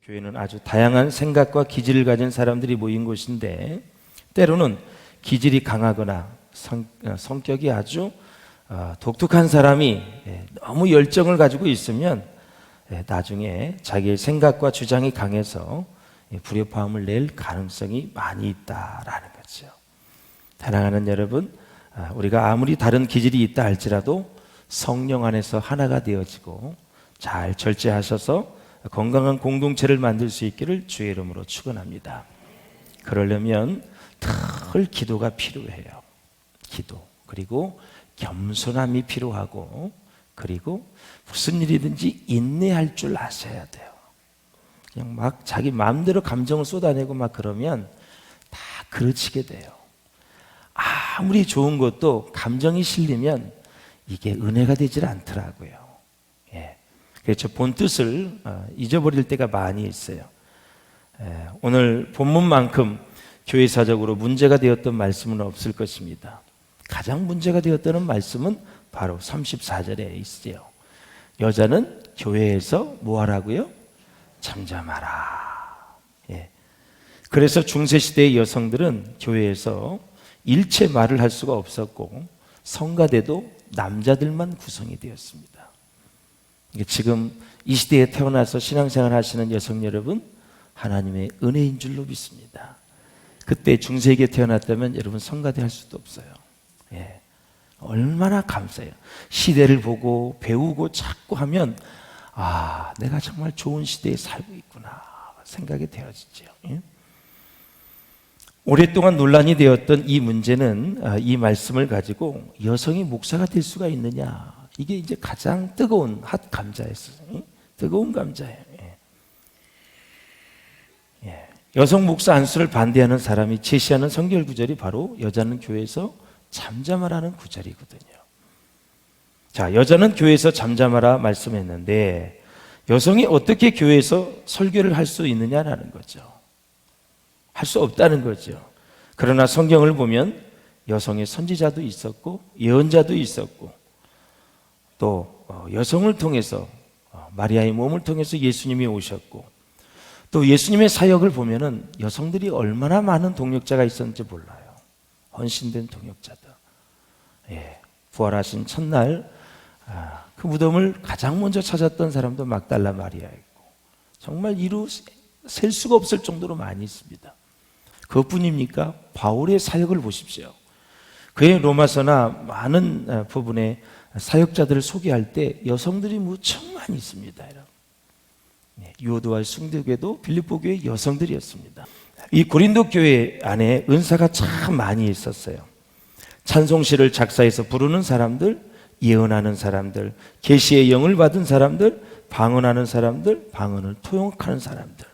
교회는 아주 다양한 생각과 기질을 가진 사람들이 모인 곳인데, 때로는 기질이 강하거나 성격이 아주 독특한 사람이 너무 열정을 가지고 있으면 나중에 자기의 생각과 주장이 강해서 불협화음을 낼 가능성이 많이 있다라는 거죠. 사랑하는 여러분, 우리가 아무리 다른 기질이 있다 할지라도 성령 안에서 하나가 되어지고 잘 절제하셔서 건강한 공동체를 만들 수 있기를 주의 이름으로 축원합니다. 그러려면 늘 기도가 필요해요. 기도, 그리고 겸손함이 필요하고, 그리고 무슨 일이든지 인내할 줄 아셔야 돼요. 그냥 막 자기 마음대로 감정을 쏟아내고 막 그러면 다 그르치게 돼요. 아무리 좋은 것도 감정이 실리면 이게 은혜가 되질 않더라고요. 그래서 본 뜻을 잊어버릴 때가 많이 있어요. 오늘 본문만큼 교회사적으로 문제가 되었던 말씀은 없을 것입니다. 가장 문제가 되었다는 말씀은 바로 34절에 있어요. 여자는 교회에서 뭐 하라고요? 잠잠하라. 그래서 중세시대의 여성들은 교회에서 일체 말을 할 수가 없었고, 성가대도 남자들만 구성이 되었습니다. 지금 이 시대에 태어나서 신앙생활 하시는 여성 여러분, 하나님의 은혜인 줄로 믿습니다. 그때 중세기에 태어났다면 여러분 성가대 할 수도 없어요. 얼마나 감사해요. 시대를 보고 배우고 찾고 하면 내가 정말 좋은 시대에 살고 있구나 생각이 되어지죠. 오랫동안 논란이 되었던 이 문제는, 이 말씀을 가지고 여성이 목사가 될 수가 있느냐, 이게 이제 가장 뜨거운 핫 감자였어요. 뜨거운 감자예요. 여성 목사 안수를 반대하는 사람이 제시하는 성경 구절이 바로 여자는 교회에서 잠잠하라는 구절이거든요. 자, 여자는 교회에서 잠잠하라 말씀했는데 여성이 어떻게 교회에서 설교를 할 수 있느냐라는 거죠. 할 수 없다는 거죠. 그러나 성경을 보면 여성의 선지자도 있었고 예언자도 있었고, 또 여성을 통해서 마리아의 몸을 통해서 예수님이 오셨고, 또 예수님의 사역을 보면은 여성들이 얼마나 많은 동역자가 있었는지 몰라요. 헌신된 동역자들. 부활하신 첫날 그 무덤을 가장 먼저 찾았던 사람도 막달라 마리아였고, 정말 이루 셀 수가 없을 정도로 많이 있습니다. 그것뿐입니까? 바울의 사역을 보십시오. 그의 로마서나 많은 부분의 사역자들을 소개할 때 여성들이 무척 많이 있습니다. 유오도와 숭대교회도 빌립보 교회 여성들이었습니다. 이 고린도 교회 안에 은사가 참 많이 있었어요. 찬송시를 작사해서 부르는 사람들, 예언하는 사람들, 계시의 영을 받은 사람들, 방언하는 사람들, 방언을 통역하는 사람들,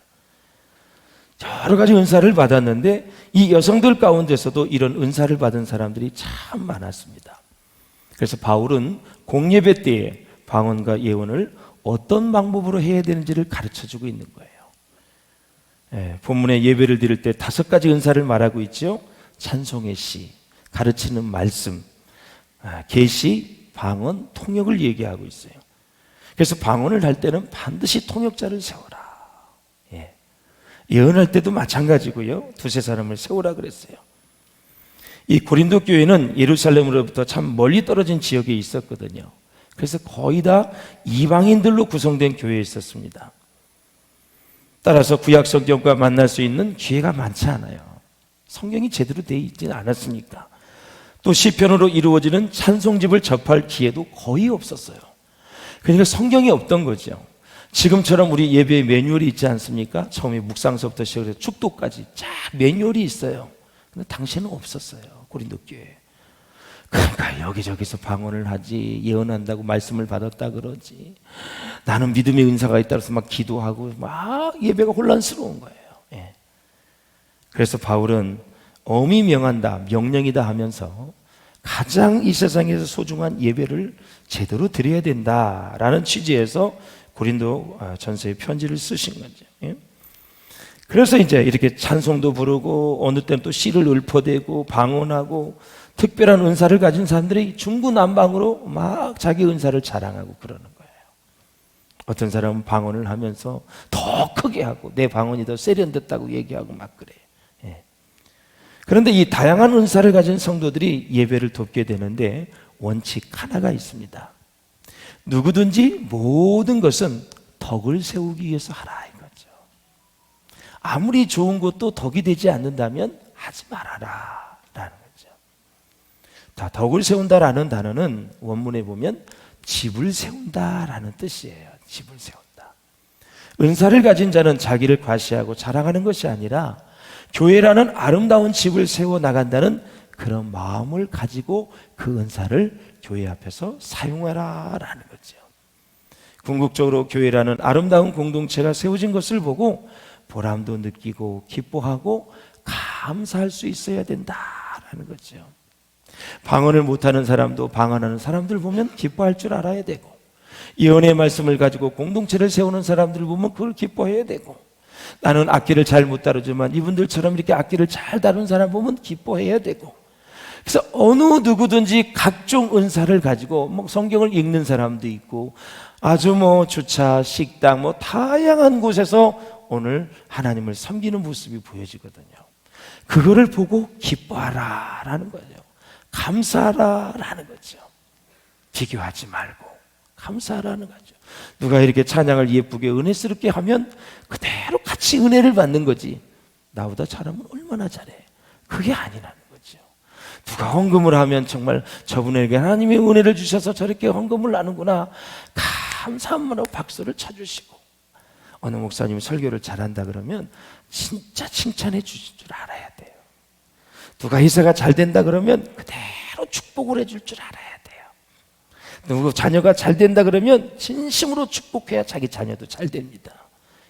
여러 가지 은사를 받았는데 이 여성들 가운데서도 이런 은사를 받은 사람들이 참 많았습니다. 그래서 바울은 공예배 때에 방언과 예언을 어떤 방법으로 해야 되는지를 가르쳐주고 있는 거예요. 본문에 예배를 드릴 때 5가지 은사를 말하고 있죠. 찬송의 시, 가르치는 말씀, 계시, 방언, 통역을 얘기하고 있어요. 그래서 방언을 할 때는 반드시 통역자를 세워라. 예언할 때도 마찬가지고요. 2-3사람을 세우라 그랬어요. 이 고린도 교회는 예루살렘으로부터 참 멀리 떨어진 지역에 있었거든요. 그래서 거의 다 이방인들로 구성된 교회에 있었습니다. 따라서 구약 성경과 만날 수 있는 기회가 많지 않아요. 성경이 제대로 되어 있지는 않았으니까. 또 시편으로 이루어지는 찬송집을 접할 기회도 거의 없었어요. 그러니까 성경이 없던 거죠. 지금처럼 우리 예배에 매뉴얼이 있지 않습니까? 처음에 묵상서부터 시작해서 축도까지 쫙 매뉴얼이 있어요. 근데 당시에는 없었어요. 고린도 교회. 그러니까 여기저기서 방언을 하지, 예언한다고 말씀을 받았다 그러지, 나는 믿음의 은사가 있다 그래서 막 기도하고 막 예배가 혼란스러운 거예요. 그래서 바울은 엄히 명한다, 명령이다 하면서 가장 이 세상에서 소중한 예배를 제대로 드려야 된다라는 취지에서 고린도 전서에 편지를 쓰신 거죠. 그래서 이제 이렇게 찬송도 부르고 어느 때는 또 시를 읊어대고 방언하고 특별한 은사를 가진 사람들이 중구난방으로 막 자기 은사를 자랑하고 그러는 거예요. 어떤 사람은 방언을 하면서 더 크게 하고 내 방언이 더 세련됐다고 얘기하고 막 그래요. 예. 그런데 이 다양한 은사를 가진 성도들이 예배를 돕게 되는데 원칙 하나가 있습니다. 누구든지 모든 것은 덕을 세우기 위해서 하라 이거죠. 아무리 좋은 것도 덕이 되지 않는다면 하지 말아라 라는 거죠. 다 덕을 세운다라는 단어는 원문에 보면 집을 세운다라는 뜻이에요. 집을 세운다. 은사를 가진 자는 자기를 과시하고 자랑하는 것이 아니라 교회라는 아름다운 집을 세워 나간다는 그런 마음을 가지고 그 은사를 교회 앞에서 사용하라라는 거죠. 궁극적으로 교회라는 아름다운 공동체가 세워진 것을 보고 보람도 느끼고 기뻐하고 감사할 수 있어야 된다라는 거죠. 방언을 못하는 사람도 방언하는 사람들 보면 기뻐할 줄 알아야 되고, 예언의 말씀을 가지고 공동체를 세우는 사람들 보면 그걸 기뻐해야 되고, 나는 악기를 잘 못 다루지만 이분들처럼 이렇게 악기를 잘 다루는 사람 보면 기뻐해야 되고, 그래서 어느 누구든지 각종 은사를 가지고 뭐 성경을 읽는 사람도 있고 아주 뭐 주차, 식당 뭐 다양한 곳에서 오늘 하나님을 섬기는 모습이 보여지거든요. 그거를 보고 기뻐하라라는 거죠. 감사하라라는 거죠. 비교하지 말고 감사하라는 거죠. 누가 이렇게 찬양을 예쁘게 은혜스럽게 하면 그대로 같이 은혜를 받는 거지, 나보다 잘하면 얼마나 잘해, 그게 아니라는 거죠. 누가 헌금을 하면 정말 저분에게 하나님의 은혜를 주셔서 저렇게 헌금을 나누구나, 감사한 마음으로 박수를 쳐주시고, 어느 목사님이 설교를 잘한다 그러면 진짜 칭찬해 주실 줄 알아야 돼요. 누가 이사가 잘 된다 그러면 그대로 축복을 해줄 줄 알아야 돼요. 누구 자녀가 잘 된다 그러면 진심으로 축복해야 자기 자녀도 잘 됩니다.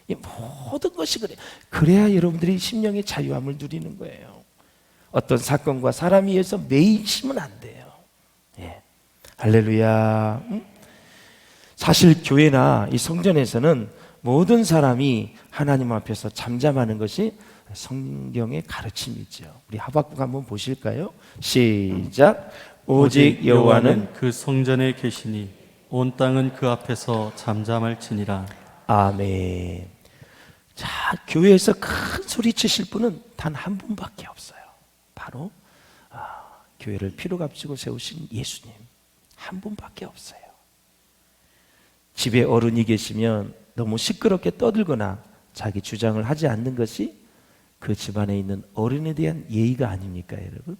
이 모든 것이 그래. 그래야 여러분들이 심령의 자유함을 누리는 거예요. 어떤 사건과 사람에 의해서 매이시면 안 돼요. 예. 할렐루야. 사실 교회나 이 성전에서는 모든 사람이 하나님 앞에서 잠잠하는 것이 성경의 가르침이죠. 우리 하박국 한번 보실까요? 시작. 오직 여호와는 그 성전에 계시니 온 땅은 그 앞에서 잠잠할지니라. 아멘. 자, 교회에서 큰 소리 치실 분은 단 한 분밖에 없어요. 바로 교회를 피로 값지고 세우신 예수님 한 분밖에 없어요. 집에 어른이 계시면 너무 시끄럽게 떠들거나 자기 주장을 하지 않는 것이 그 집안에 있는 어른에 대한 예의가 아닙니까, 여러분?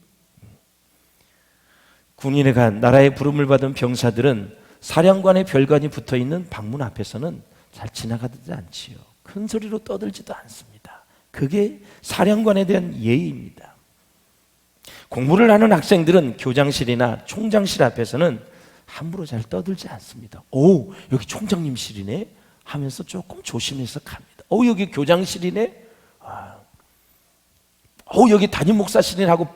군인에 간 나라의 부름을 받은 병사들은 사령관의 별관이 붙어있는 방문 앞에서는 잘 지나가지 않지요. 큰 소리로 떠들지도 않습니다. 그게 사령관에 대한 예의입니다. 공부를 하는 학생들은 교장실이나 총장실 앞에서는 함부로 잘 떠들지 않습니다. 오, 여기 총장님실이네 하면서 조금 조심해서 갑니다. 오, 여기 교장실이네. 여기 담임 목사실이네 하고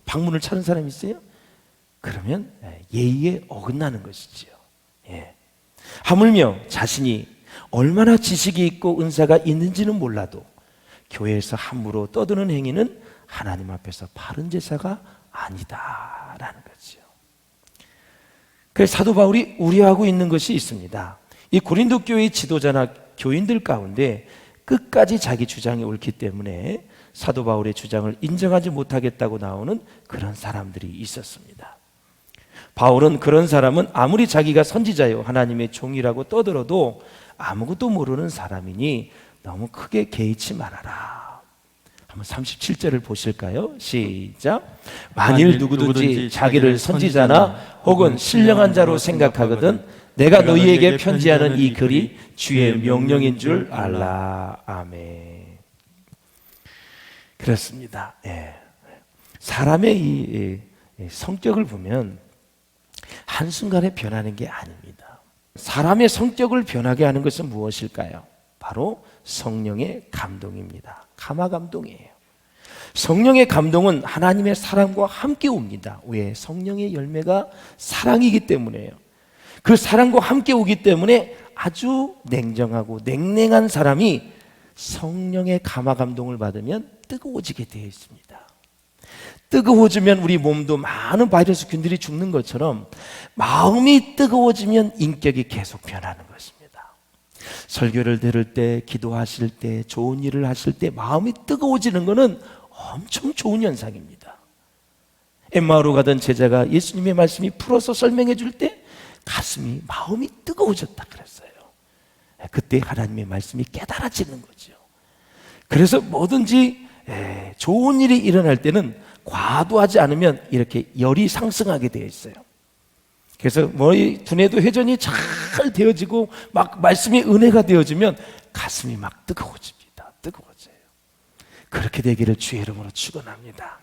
방문을 차는 사람이 있어요? 그러면 예의에 어긋나는 것이지요. 예. 하물며 자신이 얼마나 지식이 있고 은사가 있는지는 몰라도 교회에서 함부로 떠드는 행위는 하나님 앞에서 바른 제사가 아니다라는 거죠. 그래서 사도 바울이 우려하고 있는 것이 있습니다. 이 고린도 교회의 지도자나 교인들 가운데 끝까지 자기 주장이 옳기 때문에 사도 바울의 주장을 인정하지 못하겠다고 나오는 그런 사람들이 있었습니다. 바울은 그런 사람은 아무리 자기가 선지자요 하나님의 종이라고 떠들어도 아무것도 모르는 사람이니 너무 크게 개의치 말아라. 한번 37절을 보실까요? 시작. 만일 누구든지 자기를 선지자나 혹은 신령한 자로 생각하거든 내가 너희에게 편지하는 이 글이 주의 명령인 줄 알라. 아멘. 그렇습니다. 예. 사람의 이 성격을 보면 한순간에 변하는 게 아닙니다. 사람의 성격을 변하게 하는 것은 무엇일까요? 바로 성령의 감동입니다. 감화 감동이에요. 성령의 감동은 하나님의 사랑과 함께 옵니다. 왜? 성령의 열매가 사랑이기 때문에요. 그 사랑과 함께 오기 때문에 아주 냉정하고 냉랭한 사람이 성령의 감화 감동을 받으면 뜨거워지게 되어 있습니다. 뜨거워지면 우리 몸도 많은 바이러스균들이 죽는 것처럼 마음이 뜨거워지면 인격이 계속 변하는 것입니다. 설교를 들을 때, 기도하실 때, 좋은 일을 하실 때 마음이 뜨거워지는 것은 엄청 좋은 현상입니다. 엠마오로 가던 제자가 예수님의 말씀이 풀어서 설명해 줄 때 가슴이, 마음이 뜨거워졌다 그랬어요. 그때 하나님의 말씀이 깨달아지는 거죠. 그래서 뭐든지 좋은 일이 일어날 때는 과도하지 않으면 이렇게 열이 상승하게 되어 있어요. 그래서 머리 두뇌도 회전이 잘 되어지고 막 말씀이 은혜가 되어지면 가슴이 막 뜨거워집니다. 뜨거워져요. 그렇게 되기를 주의 이름으로 축원합니다.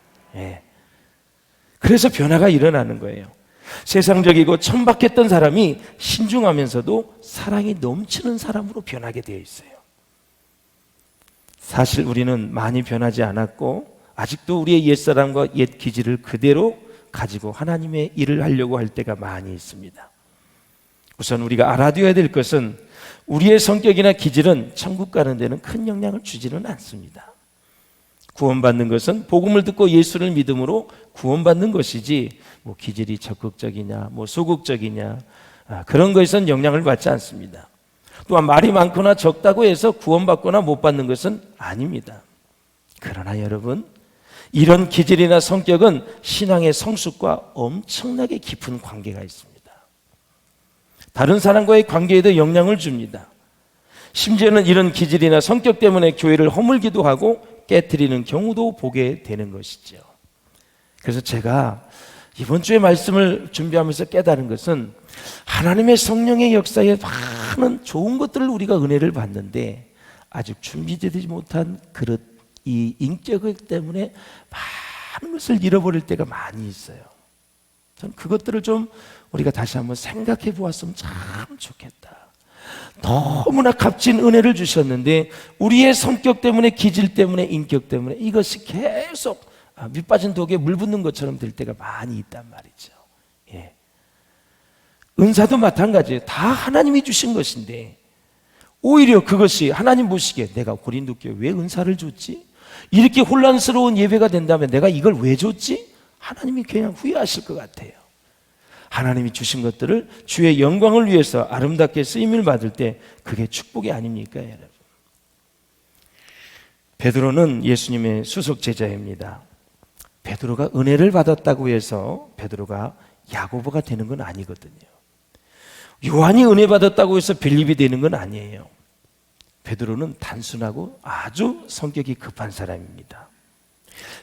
그래서 변화가 일어나는 거예요. 세상적이고 천박했던 사람이 신중하면서도 사랑이 넘치는 사람으로 변하게 되어 있어요. 사실 우리는 많이 변하지 않았고 아직도 우리의 옛사람과 옛 기질을 그대로 가지고 하나님의 일을 하려고 할 때가 많이 있습니다. 우선 우리가 알아둬야 될 것은 우리의 성격이나 기질은 천국 가는 데는 큰 영향을 주지는 않습니다. 구원받는 것은 복음을 듣고 예수를 믿음으로 구원받는 것이지 뭐 기질이 적극적이냐 뭐 소극적이냐 그런 것에선 영향을 받지 않습니다. 또한 말이 많거나 적다고 해서 구원받거나 못 받는 것은 아닙니다. 그러나 여러분, 이런 기질이나 성격은 신앙의 성숙과 엄청나게 깊은 관계가 있습니다. 다른 사람과의 관계에도 영향을 줍니다. 심지어는 이런 기질이나 성격 때문에 교회를 허물기도 하고 깨트리는 경우도 보게 되는 것이죠. 그래서 제가 이번 주에 말씀을 준비하면서 깨달은 것은 하나님의 성령의 역사에 많은 좋은 것들을 우리가 은혜를 받는데 아직 준비되지 못한 그릇, 이 인격 때문에 많은 것을 잃어버릴 때가 많이 있어요. 전 그것들을 좀 우리가 다시 한번 생각해 보았으면 참 좋겠다. 너무나 값진 은혜를 주셨는데 우리의 성격 때문에, 기질 때문에, 인격 때문에 이것이 계속 밑빠진 독에 물 붓는 것처럼 될 때가 많이 있단 말이죠. 은사도 마찬가지예요. 다 하나님이 주신 것인데 오히려 그것이 하나님 보시기에 내가 고린도 교회에 왜 은사를 줬지? 이렇게 혼란스러운 예배가 된다면 내가 이걸 왜 줬지? 하나님이 그냥 후회하실 것 같아요. 하나님이 주신 것들을 주의 영광을 위해서 아름답게 쓰임을 받을 때 그게 축복이 아닙니까, 여러분? 베드로는 예수님의 수석 제자입니다. 베드로가 은혜를 받았다고 해서 베드로가 야고보가 되는 건 아니거든요. 요한이 은혜 받았다고 해서 빌립이 되는 건 아니에요. 베드로는 단순하고 아주 성격이 급한 사람입니다.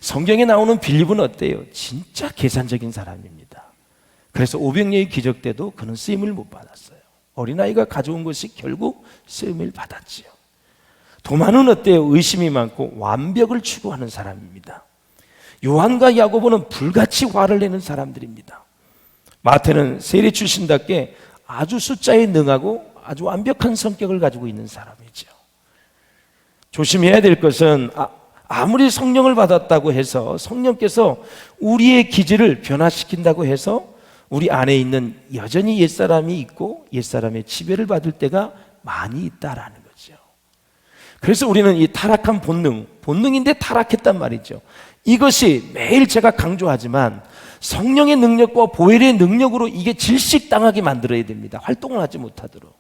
성경에 나오는 빌립은 어때요? 진짜 계산적인 사람입니다. 그래서 500년의 기적 때도 그는 쓰임을 못 받았어요. 어린아이가 가져온 것이 결국 쓰임을 받았지요. 도마는 어때요? 의심이 많고 완벽을 추구하는 사람입니다. 요한과 야고보는 불같이 화를 내는 사람들입니다. 마태는 세리 출신답게 아주 숫자에 능하고 아주 완벽한 성격을 가지고 있는 사람이죠. 조심해야 될 것은 아무리 성령을 받았다고 해서 성령께서 우리의 기질을 변화시킨다고 해서 우리 안에 있는 여전히 옛사람이 있고 옛사람의 지배를 받을 때가 많이 있다라는 거죠. 그래서 우리는 이 타락한 본능인데 타락했단 말이죠. 이것이 매일 제가 강조하지만 성령의 능력과 보혈의 능력으로 이게 질식당하게 만들어야 됩니다. 활동을 하지 못하도록.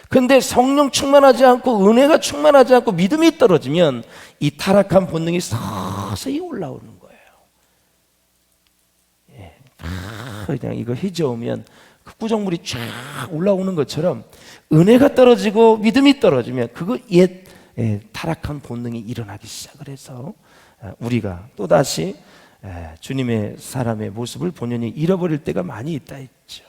그런데 성령 충만하지 않고 은혜가 충만하지 않고 믿음이 떨어지면 이 타락한 본능이 서서히 올라오는 거예요. 그냥 이거 휘저으면 그 구정물이 쫙 올라오는 것처럼 은혜가 떨어지고 믿음이 떨어지면 그거 옛 타락한 본능이 일어나기 시작을 해서 우리가 또다시 주님의 사람의 모습을 본연히 잃어버릴 때가 많이 있다 했죠.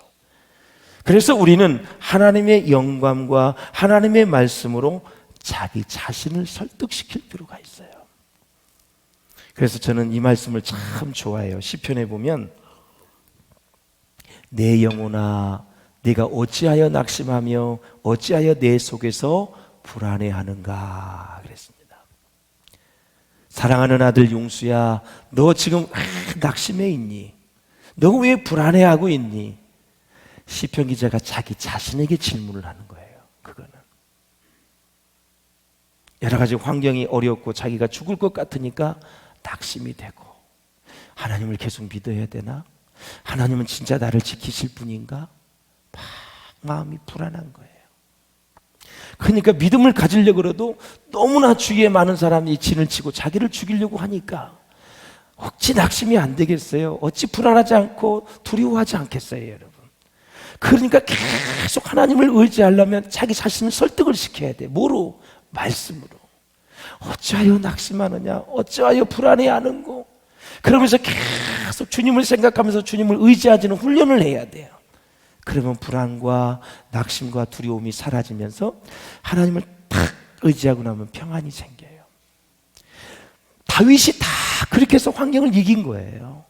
그래서 우리는 하나님의 영광과 하나님의 말씀으로 자기 자신을 설득시킬 필요가 있어요. 그래서 저는 이 말씀을 참 좋아해요. 시편에 보면 내 영혼아 네가 어찌하여 낙심하며 어찌하여 내 속에서 불안해하는가 그랬습니다. 사랑하는 아들 용수야, 너 지금 낙심해 있니? 너 왜 불안해하고 있니? 시편 기자가 자기 자신에게 질문을 하는 거예요. 그거는 여러 가지 환경이 어렵고 자기가 죽을 것 같으니까 낙심이 되고 하나님을 계속 믿어야 되나? 하나님은 진짜 나를 지키실 분인가? 막 마음이 불안한 거예요. 그러니까 믿음을 가지려고 그래도 너무나 주위에 많은 사람이 진을 치고 자기를 죽이려고 하니까 어찌 낙심이 안 되겠어요? 어찌 불안하지 않고 두려워하지 않겠어요, 여러분? 그러니까 계속 하나님을 의지하려면 자기 자신을 설득을 시켜야 돼. 뭐로? 말씀으로. 어찌하여 낙심하느냐? 어찌하여 불안해하는고? 그러면서 계속 주님을 생각하면서 주님을 의지하지는 훈련을 해야 돼요. 그러면 불안과 낙심과 두려움이 사라지면서 하나님을 딱 의지하고 나면 평안이 생겨요. 다윗이 다 그렇게 해서 환경을 이긴 거예요.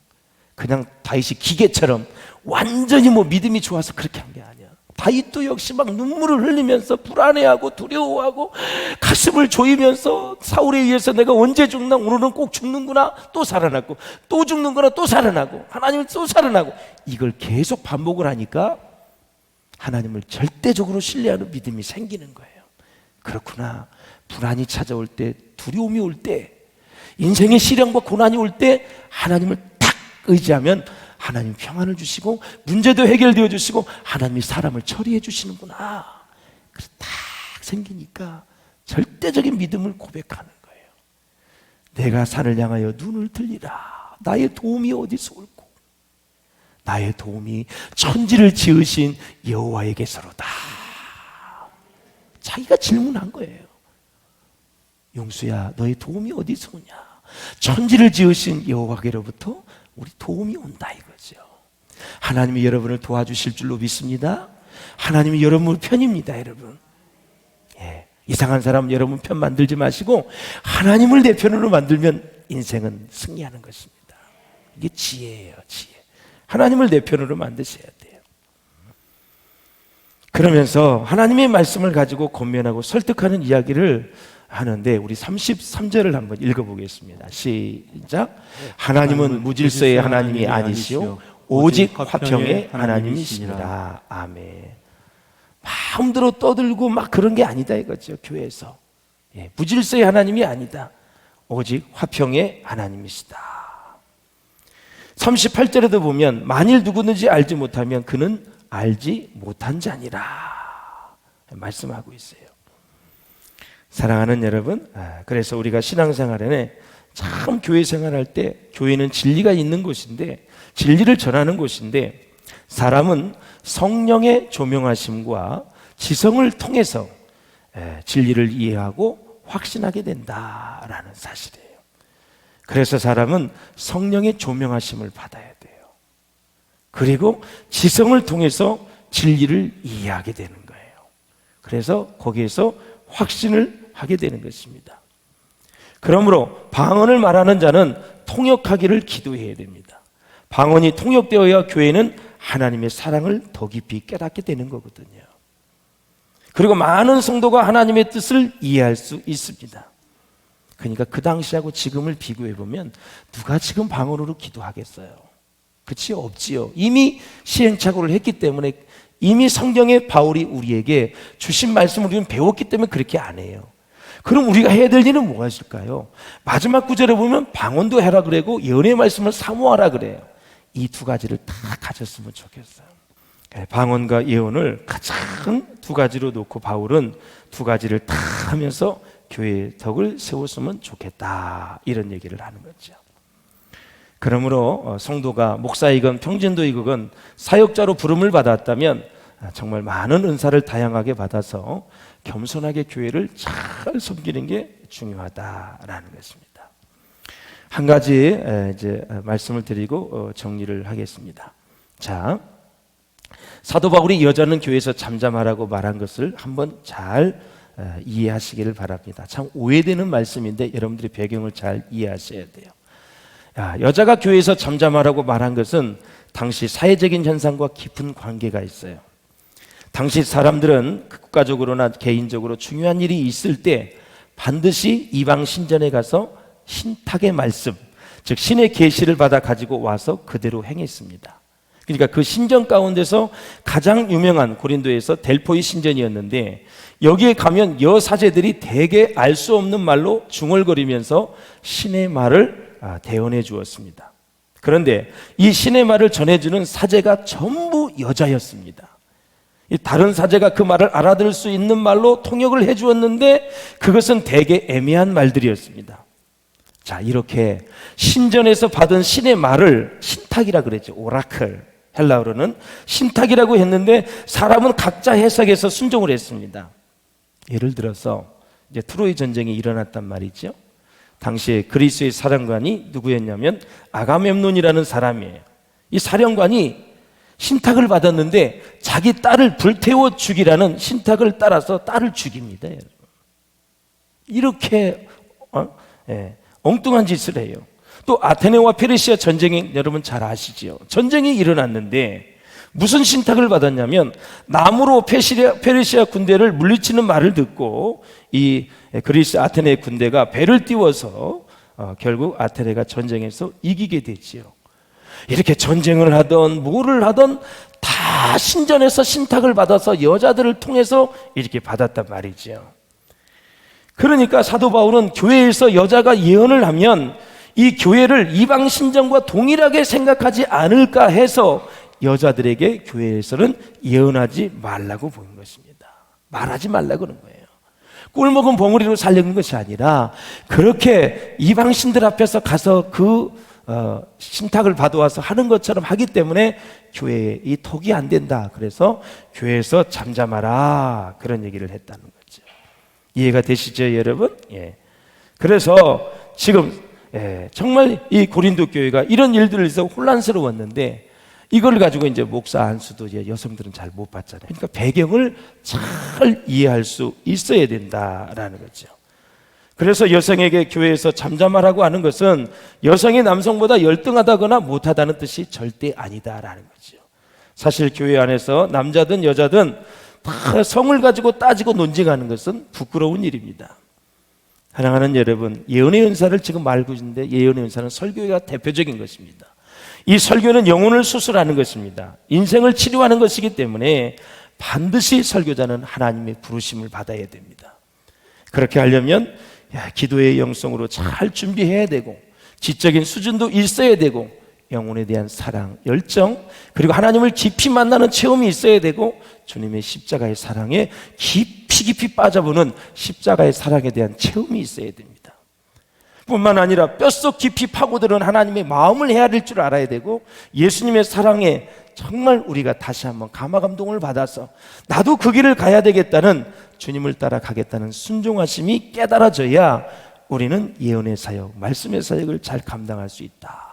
그냥 다윗이 기계처럼 완전히 믿음이 좋아서 그렇게 한 게 아니야. 다윗도 역시 막 눈물을 흘리면서 불안해하고 두려워하고 가슴을 조이면서 사울에 의해서 내가 언제 죽나, 오늘은 꼭 죽는구나, 또 살아나고 또 죽는구나, 또 살아나고 하나님을 또 살아나고, 이걸 계속 반복을 하니까 하나님을 절대적으로 신뢰하는 믿음이 생기는 거예요. 그렇구나. 불안이 찾아올 때, 두려움이 올 때, 인생의 시련과 고난이 올 때 하나님을 딱 의지하면 하나님 평안을 주시고 문제도 해결되어 주시고 하나님이 사람을 처리해 주시는구나. 그래서 딱 생기니까 절대적인 믿음을 고백하는 거예요. 내가 산을 향하여 눈을 들리라. 나의 도움이 어디서 올꼬? 나의 도움이 천지를 지으신 여호와에게서로다. 자기가 질문한 거예요. 용수야, 너의 도움이 어디서 오냐? 천지를 지으신 여호와께로부터 우리 도움이 온다 이거죠. 하나님이 여러분을 도와주실 줄로 믿습니다. 하나님이 여러분 편입니다, 여러분. 이상한 사람 여러분 편 만들지 마시고 하나님을 내 편으로 만들면 인생은 승리하는 것입니다. 이게 지혜예요, 지혜. 하나님을 내 편으로 만드셔야 돼요. 그러면서 하나님의 말씀을 가지고 권면하고 설득하는 이야기를 하는데, 우리 33절을 한번 읽어보겠습니다. 시작. 하나님은 무질서의 하나님이 아니시오 오직 화평의 하나님이십니다. 아멘. 마음대로 떠들고 막 그런 게 아니다 이거죠. 교회에서 무질서의 하나님이 아니다. 오직 화평의 하나님이시다. 38절에도 보면 만일 누구든지 알지 못하면 그는 알지 못한 자니라 말씀하고 있어요. 사랑하는 여러분, 그래서 우리가 신앙생활에 참 교회 생활할 때, 교회는 진리가 있는 곳인데, 진리를 전하는 곳인데, 사람은 성령의 조명하심과 지성을 통해서 진리를 이해하고 확신하게 된다라는 사실이에요. 그래서 사람은 성령의 조명하심을 받아야 돼요. 그리고 지성을 통해서 진리를 이해하게 되는 거예요. 그래서 거기에서 확신을 하게 되는 것입니다. 그러므로 방언을 말하는 자는 통역하기를 기도해야 됩니다. 방언이 통역되어야 교회는 하나님의 사랑을 더 깊이 깨닫게 되는 거거든요. 그리고 많은 성도가 하나님의 뜻을 이해할 수 있습니다. 그러니까 그 당시하고 지금을 비교해 보면 누가 지금 방언으로 기도하겠어요? 그치? 없지요. 이미 시행착오를 했기 때문에, 이미 성경의 바울이 우리에게 주신 말씀을 우리는 배웠기 때문에 그렇게 안 해요. 그럼 우리가 해야 될 일은 뭐가 있을까요? 마지막 구절에 보면 방언도 해라 그러고 예언의 말씀을 사모하라 그래요. 이 두 가지를 다 가졌으면 좋겠어요. 방언과 예언을 가장 두 가지로 놓고 바울은 두 가지를 다 하면서 교회의 덕을 세웠으면 좋겠다, 이런 얘기를 하는 거죠. 그러므로 성도가 목사이건 평전도이건 사역자로 부름을 받았다면 정말 많은 은사를 다양하게 받아서 겸손하게 교회를 잘 섬기는 게 중요하다라는 것입니다. 한 가지 이제 말씀을 드리고 정리를 하겠습니다. 자, 사도 바울이 여자는 교회에서 잠잠하라고 말한 것을 한번 잘 이해하시기를 바랍니다. 참 오해되는 말씀인데 여러분들이 배경을 잘 이해하셔야 돼요. 여자가 교회에서 잠잠하라고 말한 것은 당시 사회적인 현상과 깊은 관계가 있어요. 당시 사람들은 국가적으로나 개인적으로 중요한 일이 있을 때 반드시 이방 신전에 가서 신탁의 말씀, 즉 신의 계시를 받아 가지고 와서 그대로 행했습니다. 그러니까 그 신전 가운데서 가장 유명한 고린도에서 델포이 신전이었는데, 여기에 가면 여사제들이 대개 알 수 없는 말로 중얼거리면서 신의 말을 대언해 주었습니다. 그런데 이 신의 말을 전해주는 사제가 전부 여자였습니다. 이 다른 사제가 그 말을 알아들을 수 있는 말로 통역을 해주었는데 그것은 대개 애매한 말들이었습니다. 자, 이렇게 신전에서 받은 신의 말을 신탁이라 그랬죠. 오라클, 헬라어로는 신탁이라고 했는데 사람은 각자 해석해서 순종을 했습니다. 예를 들어서 이제 트로이 전쟁이 일어났단 말이죠. 당시에 그리스의 사령관이 누구였냐면 아가멤논이라는 사람이에요. 이 사령관이 신탁을 받았는데 자기 딸을 불태워 죽이라는 신탁을 따라서 딸을 죽입니다. 여러분. 이렇게 엉뚱한 짓을 해요. 또 아테네와 페르시아 전쟁이 여러분 잘 아시죠? 전쟁이 일어났는데 무슨 신탁을 받았냐면 나무로 페르시아 군대를 물리치는 말을 듣고 이 그리스 아테네 군대가 배를 띄워서 결국 아테네가 전쟁에서 이기게 됐지요. 이렇게 전쟁을 하던 뭐를 하던 다 신전에서 신탁을 받아서 여자들을 통해서 이렇게 받았단 말이죠. 그러니까 사도 바울은 교회에서 여자가 예언을 하면 이 교회를 이방 신전과 동일하게 생각하지 않을까 해서 여자들에게 교회에서는 예언하지 말라고 보인 것입니다. 말하지 말라고 그런 거예요. 꿀먹은 봉우리로 살려는 것이 아니라 그렇게 이방신들 앞에서 가서 그 신탁을 받아와서 하는 것처럼 하기 때문에 교회에 이 톡이 안 된다. 그래서 교회에서 잠잠하라 그런 얘기를 했다는 거죠. 이해가 되시죠, 여러분? 예. 그래서 지금 정말 이 고린도 교회가 이런 일들을 해서 혼란스러웠는데 이걸 가지고 이제 목사 안수도 이제 여성들은 잘 못 받잖아요. 그러니까 배경을 잘 이해할 수 있어야 된다라는 거죠. 그래서 여성에게 교회에서 잠잠하라고 하는 것은 여성이 남성보다 열등하다거나 못하다는 뜻이 절대 아니다라는 거죠. 사실 교회 안에서 남자든 여자든 다 성을 가지고 따지고 논쟁하는 것은 부끄러운 일입니다. 사랑하는 여러분, 예언의 은사를 지금 말고 있는데 예언의 은사는 설교가 대표적인 것입니다. 이 설교는 영혼을 수술하는 것입니다. 인생을 치료하는 것이기 때문에 반드시 설교자는 하나님의 부르심을 받아야 됩니다. 그렇게 하려면 기도의 영성으로 잘 준비해야 되고 지적인 수준도 있어야 되고 영혼에 대한 사랑, 열정, 그리고 하나님을 깊이 만나는 체험이 있어야 되고 주님의 십자가의 사랑에 깊이 빠져보는 십자가의 사랑에 대한 체험이 있어야 됩니다. 뿐만 아니라 뼛속 깊이 파고드는 하나님의 마음을 헤아릴 줄 알아야 되고 예수님의 사랑에 정말 우리가 다시 한번 감화감동을 받아서 나도 그 길을 가야 되겠다는 주님을 따라가겠다는 순종하심이 깨달아져야 우리는 예언의 사역, 말씀의 사역을 잘 감당할 수 있다.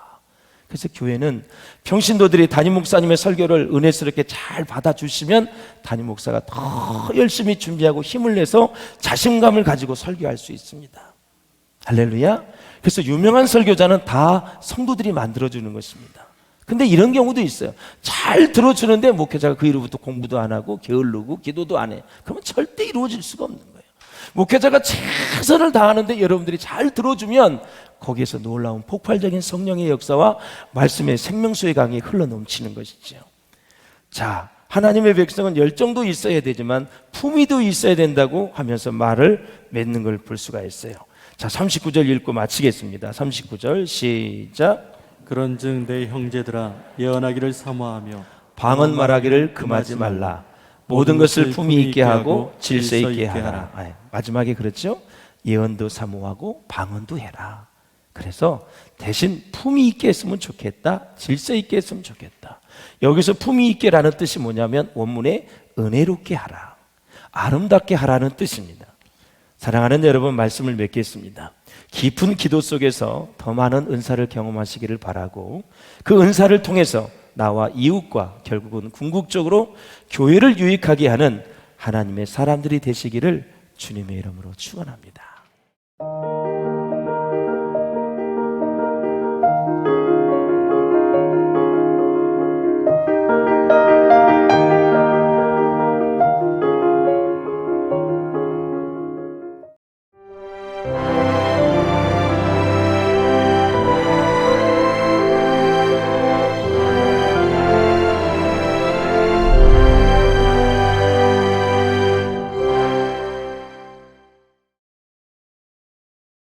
그래서 교회는 평신도들이 담임 목사님의 설교를 은혜스럽게 잘 받아주시면 담임 목사가 더 열심히 준비하고 힘을 내서 자신감을 가지고 설교할 수 있습니다. 할렐루야. 그래서 유명한 설교자는 다 성도들이 만들어주는 것입니다. 근데 이런 경우도 있어요. 잘 들어주는데 목회자가 그 이후부터 공부도 안 하고 게을르고 기도도 안 해. 그러면 절대 이루어질 수가 없는 거예요. 목회자가 최선을 다하는데 여러분들이 잘 들어주면 거기에서 놀라운 폭발적인 성령의 역사와 말씀의 생명수의 강이 흘러넘치는 것이죠. 자, 하나님의 백성은 열정도 있어야 되지만 품위도 있어야 된다고 하면서 말을 맺는 걸 볼 수가 있어요. 자, 39절 읽고 마치겠습니다. 39절 시작. 그런즉 내 형제들아 예언하기를 사모하며 방언 말하기를 금하지 말라. 모든 것을 품위 있게 하고 질서 있게 하라. 마지막에 그렇죠? 예언도 사모하고 방언도 해라. 그래서 대신 품위 있게 했으면 좋겠다. 질서 있게 했으면 좋겠다. 여기서 품위 있게라는 뜻이 뭐냐면 원문에 은혜롭게 하라, 아름답게 하라는 뜻입니다. 사랑하는 여러분, 말씀을 맺겠습니다. 깊은 기도 속에서 더 많은 은사를 경험하시기를 바라고 그 은사를 통해서 나와 이웃과 결국은 궁극적으로 교회를 유익하게 하는 하나님의 사람들이 되시기를 주님의 이름으로 축원합니다.